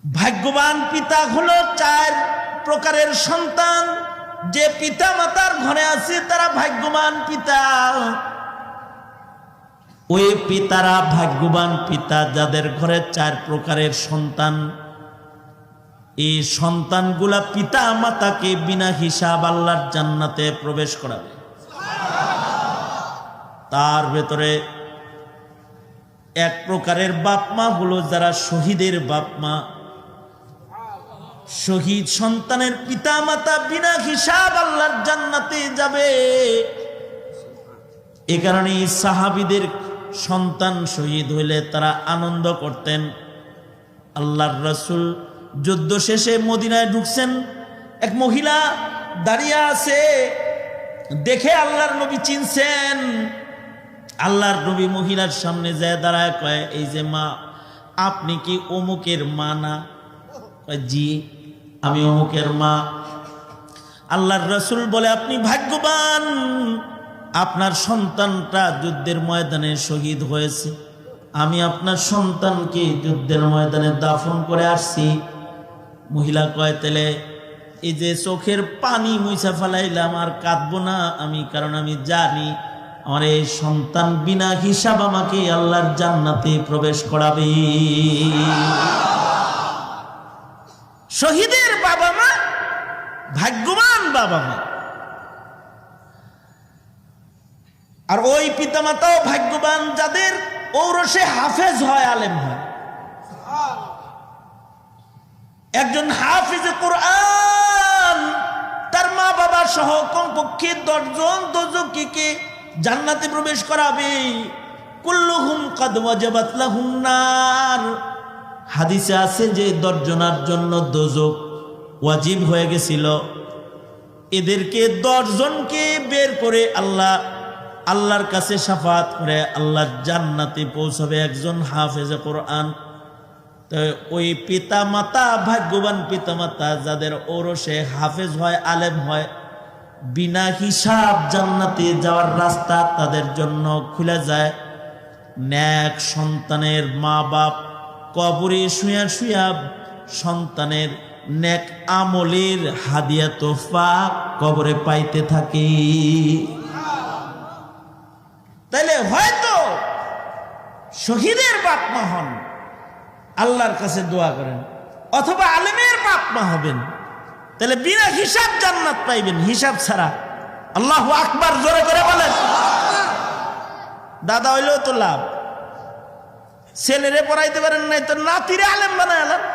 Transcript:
ভাগ্যবান পিতা হলো চার প্রকারের সন্তান। যে পিতা মাতার ঘরে আছে তারা ভাগ্যবান পিতা। ওই পিতারা ভাগ্যবান পিতা যাদের ঘরে চার প্রকারের সন্তান। এই সন্তানগুলা পিতা মাতাকে বিনা হিসাব আল্লাহর জান্নাতে প্রবেশ করাবে। তার ভেতরে এক প্রকারের বাপ মা হলো যারা শহীদের বাপ মা। শহীদ সন্তানের পিতা মাতা বিনা হিসাব আল্লাহর জান্নাতে যাবে। এ কারণে সাহাবীদের সন্তান শহীদ হইলে তারা আনন্দ করতেন। আল্লাহর রাসূল যুদ্ধ শেষে মদিনায় ঢুকছেন, এক মহিলা দাঁড়িয়ে আছে, দেখে আল্লাহর নবী চিনছেন। আল্লাহর নবী মহিলার সামনে যায় দাঁড়ায়, কয় এই যে মা, আপনি কি অমুকের মা না? কয় জি, আমি অমুকের মা। আল্লাহর রাসূল বলে আপনি ভাগ্যবান, আপনার সন্তানটা যুদ্ধের ময়দানে শহীদ হয়েছে। আমি আপনার সন্তানকে যুদ্ধের ময়দানে দাফন করে আসছি। মহিলা কয় তাহলে এই যে চোখের পানি মুছা ফেলাইলাম, আর কাঁদবো না আমি, কারণ আমি জানি আমার এই সন্তান বিনা হিসাব আমাকে আল্লাহর জান্নাতে প্রবেশ করাবে। শহীদের বাবা মা ভাগ্যবান বাবা মা, আর ওই পিতামাতাও ভাগ্যবান যাদের ঔরসে হাফেজ হয়, আলেম হয়। একজন হাফিজে কোরআন তার মা বাবা সহ কমপক্ষে 10 জন দোজখীকে জান্নাতে প্রবেশ করাবে। কুল্লুহুম কাদ ওয়াজাবাত লাহুম নার। হাদিসে আছে যে 10 জনের জন্য দোজখ ওয়াজিব হয়ে গেছিল। এদেরকে 10 জনকে বের করে আল্লাহর কাছে শাফাত করে আল্লাহ জান্নাতে পৌঁছাবে একজন হাফেজে কোরআন। তো ওই পিতা মাতা ভাগ্যবান পিতা মাতা যাদের ওরসে হাফেজ হয়, আলেম হয়, বিনা হিসাব জান্নাতে যাওয়ার রাস্তা তাদের জন্য খুলে যায়। নেক সন্তানের মা বাপ কবরে শুয়া শুয়া সন্তানের নেক আমলের হাদিয়া তোহফা কবরে পাইতে থাকে। তাইলে হয়তো শহীদের বাপ মা হন, আল্লাহর কাছে দোয়া করেন, অথবা আলেমের বাপ মা হবেন, তাহলে বিনা হিসাব জান্নাত পাইবেন, হিসাব ছাড়া। আল্লাহু আকবার, জোরে করে বলেন। দাদা হইলেও তো লাভ, ছেলেরে পড়াইতে পারেন নাই তো নাতিরে আলেম বানায়।